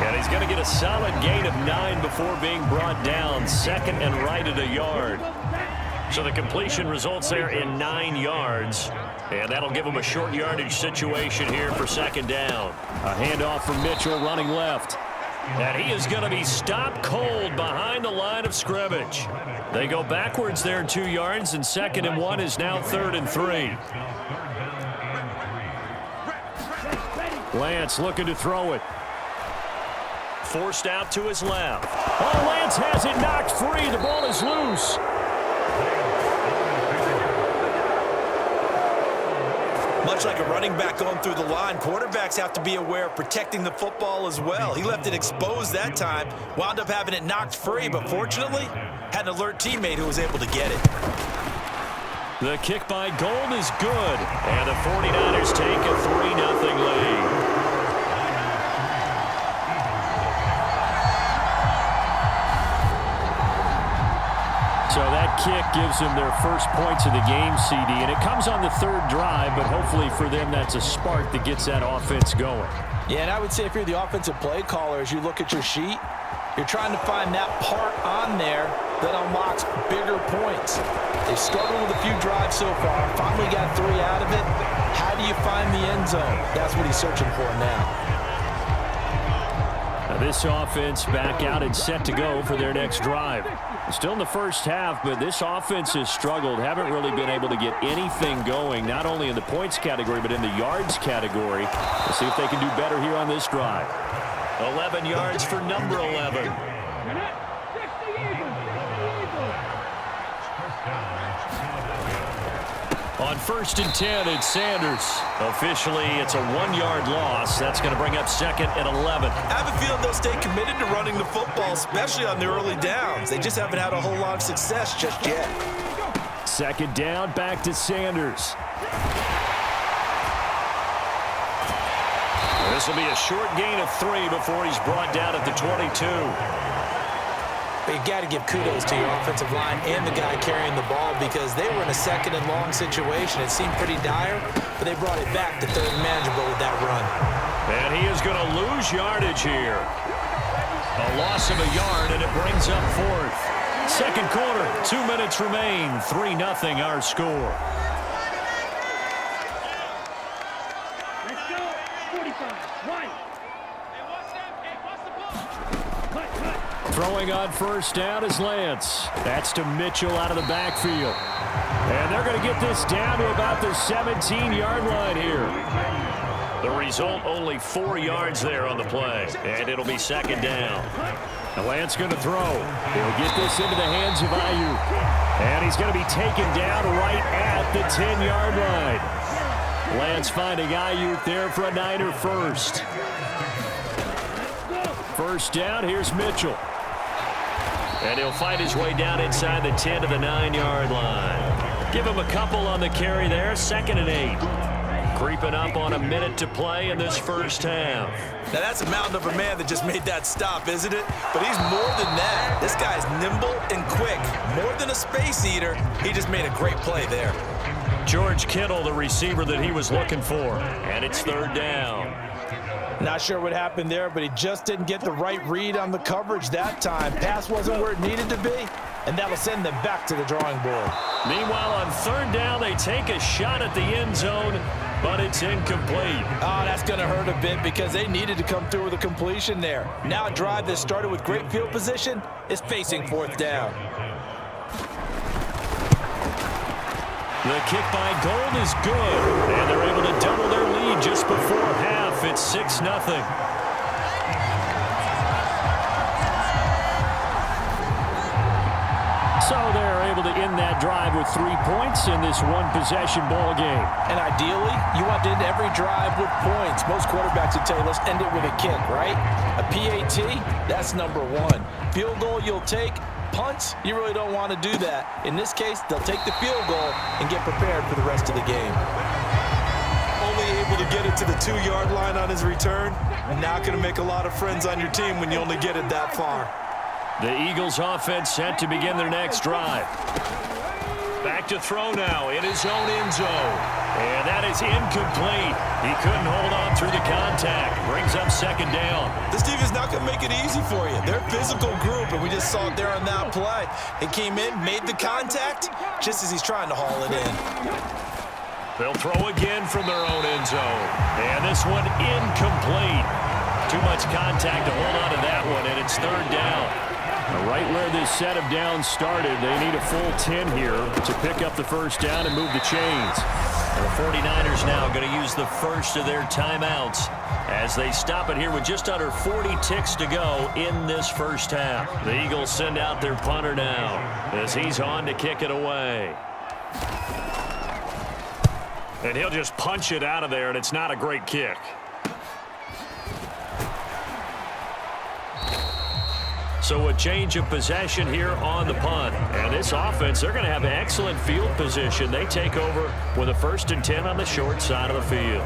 And he's going to get a solid gain of 9 before being brought down. Second and right at a yard. So the completion results there in 9 yards. And that'll give him a short yardage situation here for second down. A handoff from Mitchell running left. And he is going to be stopped cold behind the line of scrimmage. They go backwards there 2 yards, and 2nd and 1 is now 3rd and 3. Lance looking to throw it. Forced out to his left. Oh, Lance has it knocked free. The ball is loose. Much like a running back going through the line, quarterbacks have to be aware of protecting the football as well. He left it exposed that time, wound up having it knocked free, but fortunately, had an alert teammate who was able to get it. The kick by Gold is good, and the 49ers take a 3-0 lead. So that kick gives them their first points of the game, CD, and it comes on the 3rd drive, but hopefully for them that's a spark that gets that offense going. Yeah, and I would say if you're the offensive play caller, as you look at your sheet, you're trying to find that part on there that unlocks bigger points. They've struggled with a few drives so far, finally got 3 out of it. How do you find the end zone? That's what he's searching for now. Now this offense back out and set to go for their next drive. Still in the first half, but this offense has struggled. Haven't really been able to get anything going, not only in the points category, but in the yards category. Let's see if they can do better here on this drive. 11 yards for number 11. On 1st and 10, it's Sanders. Officially, it's a 1-yard loss. That's going to bring up 2nd and 11. I have a feeling they'll stay committed to running the football, especially on the early downs. They just haven't had a whole lot of success just yet. 2nd down, back to Sanders. This will be a short gain of 3 before he's brought down at the 22. But you've got to give kudos to your offensive line and the guy carrying the ball because they were in a 2nd and long situation. It seemed pretty dire, but they brought it back to 3rd and manageable with that run. And he is going to lose yardage here. A loss of a yard, and it brings up 4th. 2nd quarter, 2 minutes remain. 3-0 our score. Let's go. 45. Right. Throwing on 1st down is Lance. That's to Mitchell out of the backfield. And they're going to get this down to about the 17-yard line here. The result, only 4 yards there on the play. And it'll be 2nd down. And Lance going to throw. He'll get this into the hands of Ayuk. And he's going to be taken down right at the 10-yard line. Lance finding Ayuk there for a Niner first. 1st down, here's Mitchell. And he'll fight his way down inside the 10 to the 9-yard line. Give him a couple on the carry there. 2nd and 8. Creeping up on a minute to play in this first half. Now that's a mountain of a man that just made that stop, isn't it? But he's more than that. This guy's nimble and quick. More than a space eater. He just made a great play there. George Kittle, the receiver that he was looking for. And it's 3rd down. Not sure what happened there, but he just didn't get the right read on the coverage that time. Pass wasn't where it needed to be, and that'll send them back to the drawing board. Meanwhile, on 3rd down, they take a shot at the end zone, but it's incomplete. Oh, that's going to hurt a bit because they needed to come through with a completion there. Now a drive that started with great field position is facing 4th down. The kick by Gold is good, and they're able to double their lead just before half. It's 6-0. So they're able to end that drive with 3 points in this one-possession ball game. And ideally, you want to end every drive with points. Most quarterbacks would tell you, let's end it with a kick, right? A PAT, that's number 1. Field goal you'll take. Punts, you really don't want to do that. In this case, they'll take the field goal and get prepared for the rest of the game. Only able to get it to the 2-yard line on his return. Not going to make a lot of friends on your team when you only get it that far. The Eagles offense set to begin their next drive. Back to throw now in his own end zone. And that is incomplete. He couldn't hold on through the contact. Brings up second down. This defense is not going to make it easy for you. They're a physical group, and we just saw it there on that play. He came in, made the contact, just as he's trying to haul it in. They'll throw again from their own end zone. And this one incomplete. Too much contact to hold on to that one, and it's third down. Right where this set of downs started, they need a full 10 here to pick up the first down and move the chains. And the 49ers now going to use the first of their timeouts as they stop it here with just under 40 ticks to go in this first half. The Eagles send out their punter now as he's on to kick it away. And he'll just punch it out of there, and it's not a great kick. So a change of possession here on the punt. And this offense, they're going to have an excellent field position. They take over with a 1st and 10 on the short side of the field.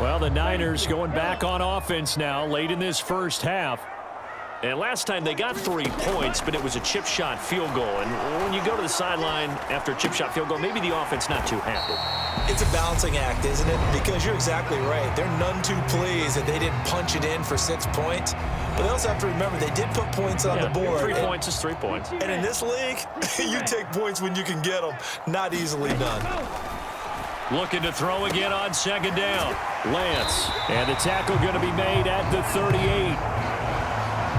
Well, the Niners going back on offense now late in this first half. And last time they got 3 points, but it was a chip shot field goal. And when you go to the sideline after a chip shot field goal, maybe the offense not too happy. It's a balancing act, isn't it? Because you're exactly right. They're none too pleased that they didn't punch it in for 6 points. But they also have to remember they did put points on the board. 3 points is 3 points. And in this league, you take points when you can get them. Not easily done. Looking to throw again on second down. Lance. And the tackle going to be made at the 38.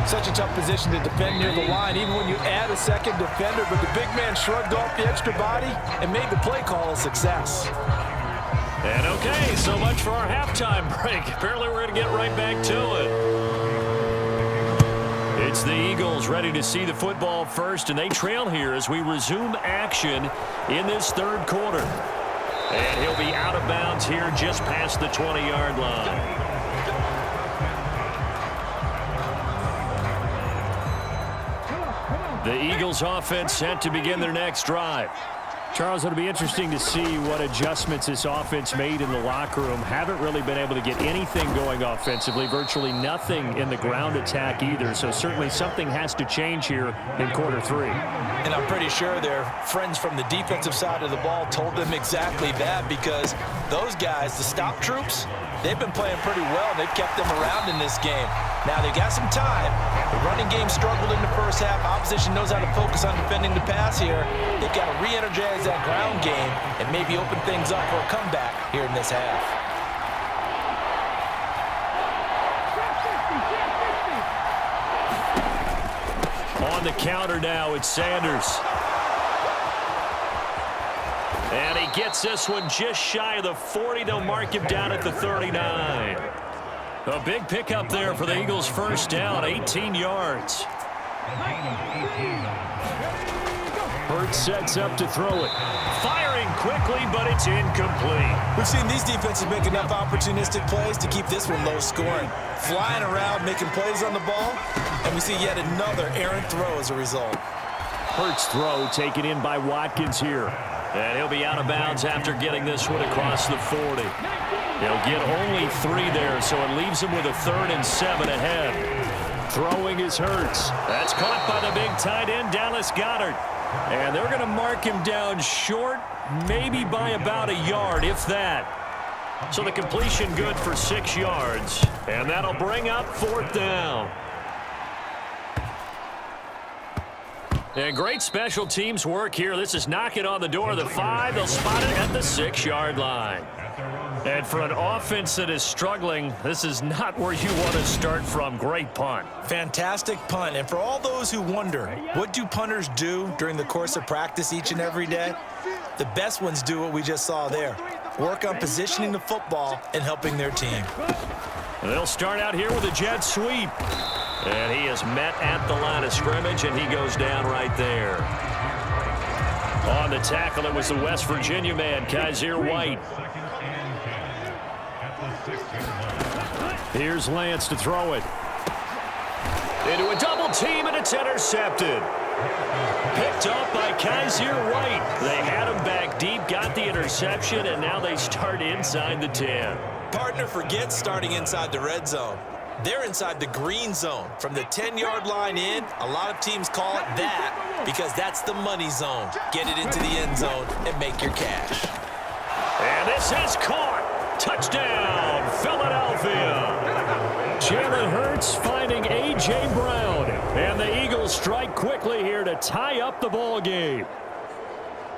Such a tough position to defend near the line, even when you add a second defender. But the big man shrugged off the extra body and made the play call a success. And okay, so much for our halftime break. Apparently we're going to get right back to it. It's the Eagles ready to see the football first, and they trail here as we resume action in this third quarter. And he'll be out of bounds here just past the 20-yard line. The Eagles offense set to begin their next drive. Charles, it'll be interesting to see what adjustments this offense made in the locker room. Haven't really been able to get anything going offensively, virtually nothing in the ground attack either. So certainly something has to change here in quarter 3. And I'm pretty sure their friends from the defensive side of the ball told them exactly that, because those guys, the stop troops, they've been playing pretty well. They've kept them around in this game. Now they've got some time. The running game struggled in the first half. Opposition knows how to focus on defending the pass here. They've got to re-energize that ground game and maybe open things up for a comeback here in this half. On the counter now, it's Sanders. And he gets this one just shy of the 40. They'll mark him down at the 39. A big pickup there for the Eagles' first down, 18 yards. Hurts sets up to throw it. Firing quickly, but it's incomplete. We've seen these defenses make enough opportunistic plays to keep this one low scoring. Flying around, making plays on the ball, and we see yet another errant throw as a result. Hurts throw taken in by Watkins here. And he'll be out of bounds after getting this one across the 40. He'll get only 3 there, so it leaves him with a 3rd and 7 ahead. Throwing is Hurts. That's caught by the big tight end, Dallas Goedert. And they're going to mark him down short, maybe by about a yard, if that. So the completion good for 6 yards. And that'll bring up 4th down. And great special teams work here. This is knocking on the door of the 5. They'll spot it at the 6-yard line. And for an offense that is struggling, this is not where you want to start from. Great punt. Fantastic punt. And for all those who wonder, what do punters do during the course of practice each and every day? The best ones do what we just saw there. Work on positioning the football and helping their team. And they'll start out here with a jet sweep. And he is met at the line of scrimmage, and he goes down right there. On the tackle, it was the West Virginia man, Kaiser White. Here's Lance to throw it. Into a double team, and it's intercepted. Picked up by Kaiser White. They had him back deep, got the interception, and now they start inside the 10. Partner forgets starting inside the red zone. They're inside the green zone. From the 10-yard line in, a lot of teams call it that because that's the money zone. Get it into the end zone and make your cash. And this is caught. Touchdown, Philadelphia. Jalen Hurts finding A.J. Brown. And the Eagles strike quickly here to tie up the ball game.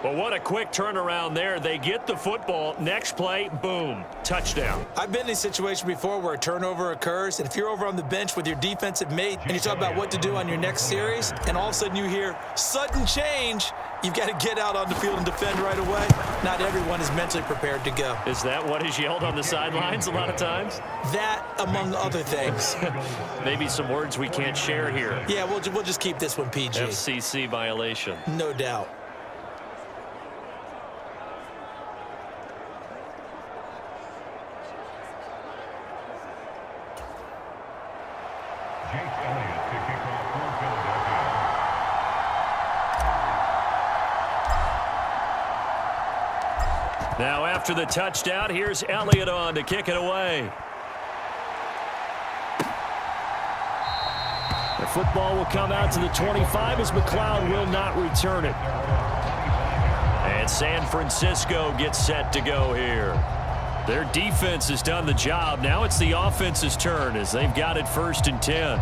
But what a quick turnaround there. They get the football. Next play, boom, touchdown. I've been in a situation before where a turnover occurs, and if you're over on the bench with your defensive mate and you talk about what to do on your next series, and all of a sudden you hear sudden change, you've got to get out on the field and defend right away. Not everyone is mentally prepared to go. Is that what is yelled on the sidelines a lot of times? That, among other things. Maybe some words we can't share here. Yeah, we'll just keep this one PG. FCC violation. No doubt. Now after the touchdown, here's Elliott on to kick it away. The football will come out to the 25 as McLeod will not return it. And San Francisco gets set to go here. Their defense has done the job. Now it's the offense's turn as they've got it 1st and 10.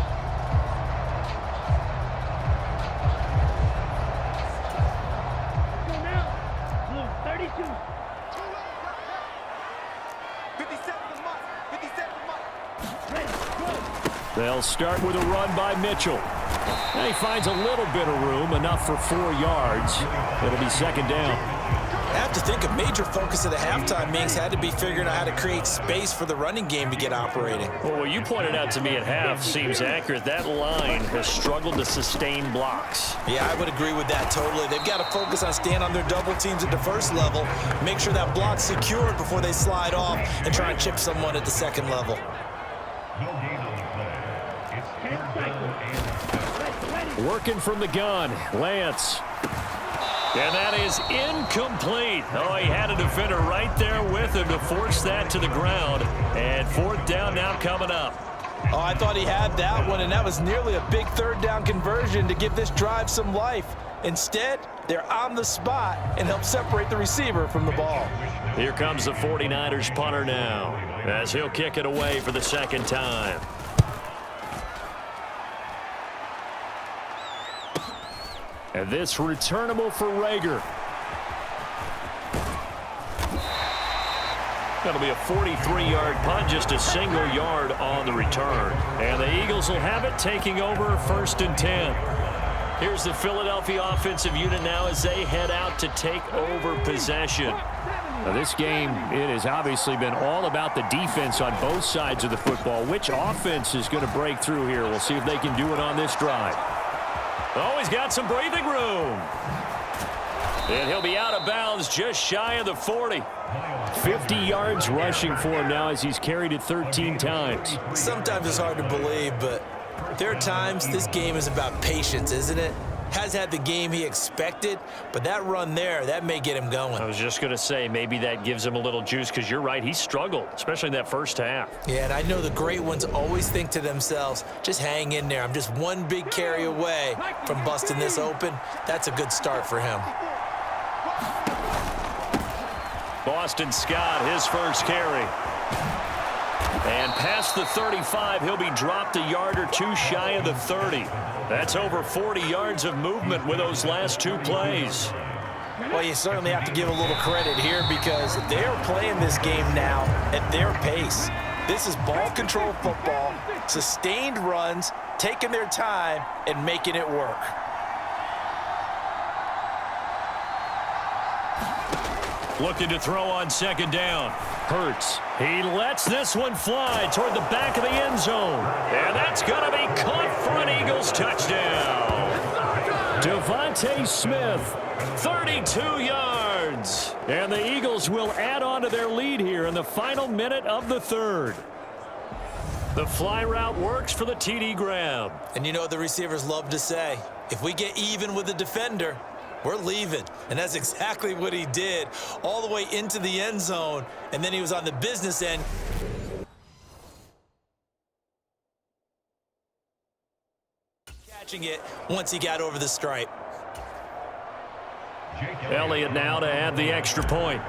They'll start with a run by Mitchell. And he finds a little bit of room, enough for 4 yards. It'll be 2nd down. I have to think a major focus of the halftime meetings had to be figuring out how to create space for the running game to get operating. Well, what you pointed out to me at half seems accurate. That line has struggled to sustain blocks. Yeah, I would agree with that totally. They've got to focus on staying on their double teams at the first level, make sure that block's secured before they slide off and try and chip someone at the second level. Working from the gun, Lance. And that is incomplete. Oh, he had a defender right there with him to force that to the ground. And 4th down now coming up. Oh, I thought he had that one, and that was nearly a big 3rd down conversion to give this drive some life. Instead, they're on the spot and help separate the receiver from the ball. Here comes the 49ers punter now as he'll kick it away for the 2nd time. And this returnable for Rager. That'll be a 43-yard punt, just a single yard on the return. And the Eagles will have it, taking over 1st and 10. Here's the Philadelphia offensive unit now as they head out to take over possession. Now this game, it has obviously been all about the defense on both sides of the football. Which offense is going to break through here? We'll see if they can do it on this drive. Oh, he's got some breathing room. And he'll be out of bounds just shy of the 40. 50 yards rushing for him now as he's carried it 13 times. Sometimes it's hard to believe, but there are times this game is about patience, isn't it? Has had the game he expected, but that run there, that may get him going. I was just going to say, maybe that gives him a little juice because you're right, he struggled, especially in that first half. Yeah, and I know the great ones always think to themselves, just hang in there. I'm just one big carry away from busting this open. That's a good start for him. Boston Scott, his first carry. And past the 35, he'll be dropped a yard or two shy of the 30. That's over 40 yards of movement with those last 2 plays. Well, you certainly have to give a little credit here because they're playing this game now at their pace. This is ball control football, sustained runs, taking their time, and making it work. Looking to throw on 2nd down. Hurts. He lets this one fly toward the back of the end zone. And that's going to be caught for an Eagles touchdown. Devontae Smith, 32 yards. and the Eagles will add on to their lead here in the final minute of the 3rd. The fly route works for the TD grab. And you know what the receivers love to say? If we get even with the defender, we're leaving. And that's exactly what he did, all the way into the end zone. And then he was on the business end. catching it once he got over the stripe. Elliott now to add the extra point.